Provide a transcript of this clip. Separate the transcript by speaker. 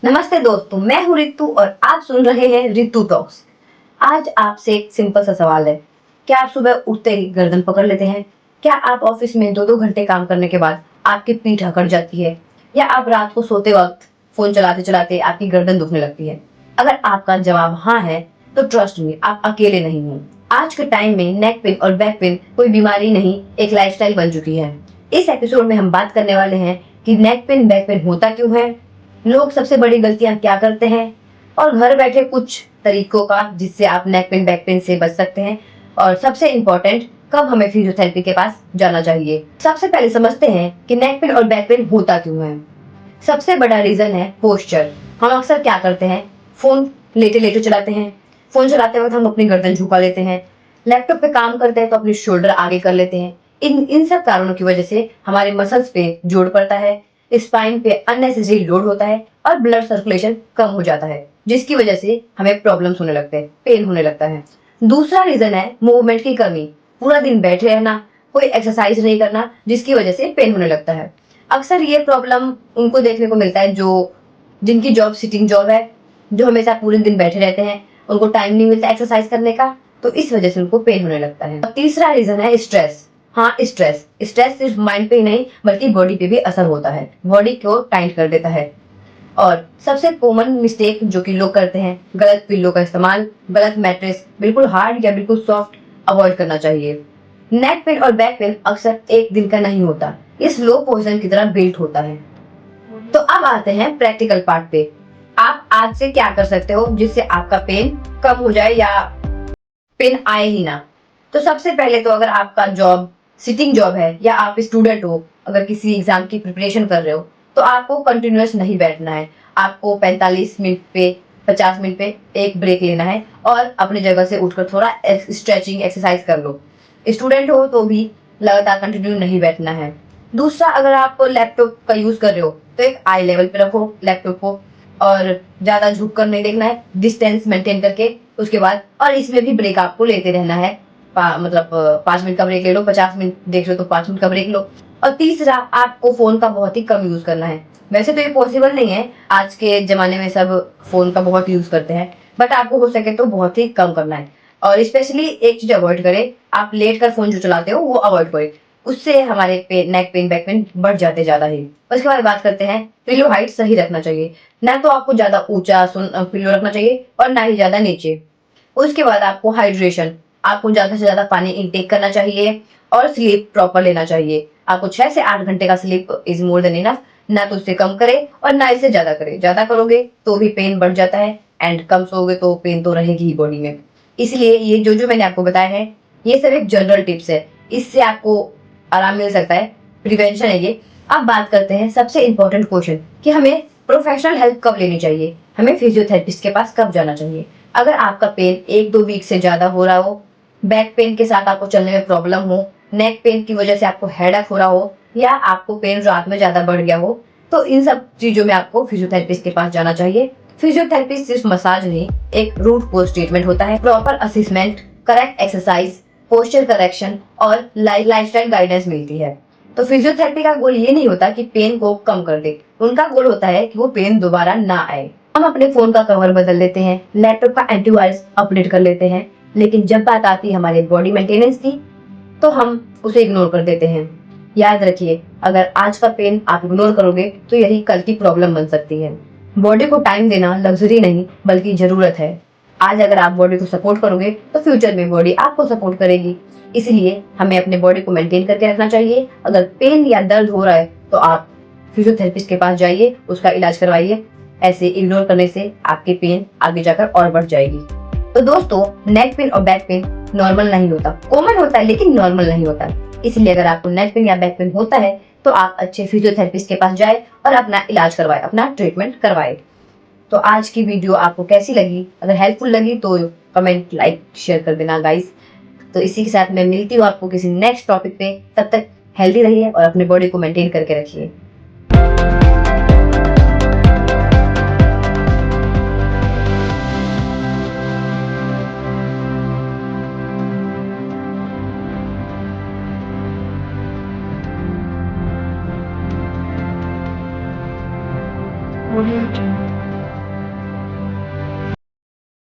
Speaker 1: नमस्ते दोस्तों, मैं हूँ रितु और आप सुन रहे हैं रितु टॉक्स। आज आपसे एक सिंपल सा सवाल है। क्या आप सुबह उठते ही गर्दन पकड़ लेते हैं? क्या आप ऑफिस में 2-2 घंटे काम करने के बाद आपकी पीठ अकड़ जाती है? या आप रात को सोते वक्त फोन चलाते-चलाते आपकी गर्दन दुखने लगती है? अगर आपका जवाब हाँ है, तो ट्रस्ट मी, आप अकेले नहीं हैं। आज के टाइम में नेक पेन और बैक पेन कोई बीमारी नहीं, एक लाइफस्टाइल बन चुकी है। इस एपिसोड में हम बात करने वाले हैं कि नेक पेन, बैक पेन होता क्यों है, लोग सबसे बड़ी गलतियां क्या करते हैं और घर बैठे कुछ तरीकों का जिससे आप नेक पेन बैक पेन से बच सकते हैं। और सबसे इम्पोर्टेंट, कब हमें फिजियोथेरेपी के पास जाना चाहिए। सबसे पहले समझते हैं कि नेक पेन और बैक पेन होता क्यों है। सबसे बड़ा रीजन है पोस्चर। हम अक्सर क्या करते हैं, फोन लेटे लेटे चलाते हैं। फोन चलाते वक्त हम अपनी गर्दन झुका लेते हैं। लैपटॉप पे काम करते हैं तो अपनी शोल्डर आगे कर लेते हैं। इन इन सब कारणों की वजह से हमारे मसल्स पे जोर पड़ता है, स्पाइन पे अननेसेसरी लोड होता है और ब्लड सर्कुलेशन कम हो जाता है, जिसकी वजह से हमें प्रॉब्लम्स होने लगते हैं, पेन होने लगता है। दूसरा रीजन है मूवमेंट की कमी। पूरा दिन बैठे रहना, कोई एक्सरसाइज नहीं करना, जिसकी वजह से पेन होने लगता है। अक्सर ये प्रॉब्लम उनको देखने को मिलता है जो जिनकी जॉब सिटिंग जॉब है, जो हमेशा पूरे दिन बैठे रहते हैं, उनको टाइम नहीं मिलता एक्सरसाइज करने का, तो इस वजह से उनको पेन होने लगता है। और तीसरा रीजन है स्ट्रेस। हाँ, स्ट्रेस स्ट्रेस सिर्फ माइंड पे ही नहीं बल्कि बॉडी पे भी असर होता है, बॉडी को टाइट कर देता है। और सबसे कॉमन मिस्टेक जो कि लोग करते हैं, गलत पिल्लो का इस्तेमाल, गलत मैट्रेस, बिल्कुल हार्ड या बिल्कुल सॉफ्ट अवॉइड करना चाहिए। नेक पेन और बैक पेन अक्सर एक दिन का नहीं होता, ये स्लो पोइजन की तरह बिल्ट होता है। तो अब आते हैं प्रैक्टिकल पार्ट पे। आप आज से क्या कर सकते हो जिससे आपका पेन कम हो जाए या पेन आए ही ना। तो सबसे पहले तो अगर आपका जॉब सिटिंग जॉब है या आप स्टूडेंट हो, अगर किसी एग्जाम की प्रिपरेशन कर रहे हो, तो आपको कंटिन्यूअस नहीं बैठना है। आपको 45 मिनट पे 50 मिनट पे एक ब्रेक लेना है और अपनी जगह से उठकर थोड़ा स्ट्रेचिंग एक्सरसाइज कर लो। स्टूडेंट हो तो भी लगातार कंटिन्यू नहीं बैठना है। दूसरा, अगर आप लैपटॉप का यूज कर रहे हो तो एक आई लेवल पे रखो लैपटॉप को और ज्यादा झुक कर नहीं देखना है, डिस्टेंस मेंटेन करके उसके बाद। और इसमें भी ब्रेक आपको लेते रहना है। मतलब 5 मिनट का ब्रेक ले लो, 50 मिनट देख लो तो 5 मिनट का ब्रेक लो। और तीसरा, आपको फोन का बहुत ही कम यूज करना है। वैसे तो ये पॉसिबल नहीं है, आज के जमाने में सब फोन का बहुत यूज करते हैं, बट आपको हो सके तो बहुत ही कम करना है। और स्पेशली एक चीज अवॉइड करें, आप लेट कर फोन जो चलाते हो वो अवॉइड करें। उससे हमारे नेक पेन बैक पेन बढ़ जाते ज्यादा ही। उसके बाद बात करते हैं, पिलो हाइट सही रखना चाहिए। ना तो आपको ज्यादा ऊंचा पिलो रखना चाहिए और ना ही ज्यादा नीचे। उसके बाद आपको हाइड्रेशन, आपको ज्यादा से ज्यादा पानी इनटेक करना चाहिए और स्लीप प्रॉपर लेना चाहिए। आपको 6 से 8 घंटे का sleep is more than enough. ना तो उससे कम करे और ना इससे ज्यादा करे। ज्यादा करोगे तो भी पेन बढ़ जाता है एंड कम सोओगे तो पेन तो रहेगी ही बॉडी में। इसलिए ये जो जो मैंने आपको बताया है, ये सब एक जनरल टिप्स है, इससे आपको आराम मिल सकता है, प्रिवेंशन है ये। अब बात करते हैं सबसे इंपॉर्टेंट क्वेश्चन कि हमें प्रोफेशनल हेल्प कब लेनी चाहिए, हमें फिजियोथेरेपिस्ट के पास कब जाना चाहिए। अगर आपका पेन 1-2 वीक से ज्यादा हो रहा हो, बैक पेन के साथ आपको चलने में प्रॉब्लम हो, नेक पेन की वजह से आपको हेडेक हो रहा हो या आपको पेन रात में ज्यादा बढ़ गया हो, तो इन सब चीजों में आपको फिजियोथेरेपिस्ट के पास जाना चाहिए। फिजियोथेरेपी सिर्फ मसाज नहीं, एक रूट कोज ट्रीटमेंट होता है। Proper assessment, correct exercise, posture correction और लाइफस्टाइल गाइडेंस मिलती है। तो फिजियोथेरेपी का गोल ये नहीं होता कि पेन को कम कर दे, उनका गोल होता है कि वो पेन दोबारा ना आए। हम अपने फोन का कवर बदल लेते हैं, लैपटॉप का एंटीवायरस अपडेट कर लेते हैं, लेकिन जब बात आती है हमारे बॉडी मेंटेनेंस की, तो हम उसे इग्नोर कर देते हैं। याद रखिए, अगर आज का पेन आप इग्नोर करोगे तो यही कल की प्रॉब्लम बन सकती है। बॉडी को टाइम देना लग्जरी नहीं बल्कि जरूरत है। आज अगर आप बॉडी को सपोर्ट करोगे तो फ्यूचर में बॉडी आपको सपोर्ट करेगी। इसलिए हमें अपने बॉडी को मेंटेन करके रखना चाहिए। अगर पेन या दर्द हो रहा है तो आप फिजियोथेरेपिस्ट के पास जाइए, उसका इलाज करवाइए। ऐसे इग्नोर करने से आपकी पेन आगे जाकर और बढ़ जाएगी। तो दोस्तों, नेक पेन और बैक पेन नॉर्मल नहीं होता, कॉमन होता है लेकिन नॉर्मल नहीं होता। इसलिए अगर आपको नेक पेन या बैक पेन होता है तो आप अच्छे फिजियोथेरेपिस्ट के पास जाए और अपना इलाज करवाए, अपना ट्रीटमेंट करवाए। तो आज की वीडियो आपको कैसी लगी? अगर हेल्पफुल लगी तो कमेंट, लाइक, शेयर कर देना गाइस। तो इसी के साथ मैं मिलती हूँ आपको किसी नेक्स्ट टॉपिक पे। तब तक हेल्दी रहिए और अपने बॉडी को मेंटेन करके रखिए।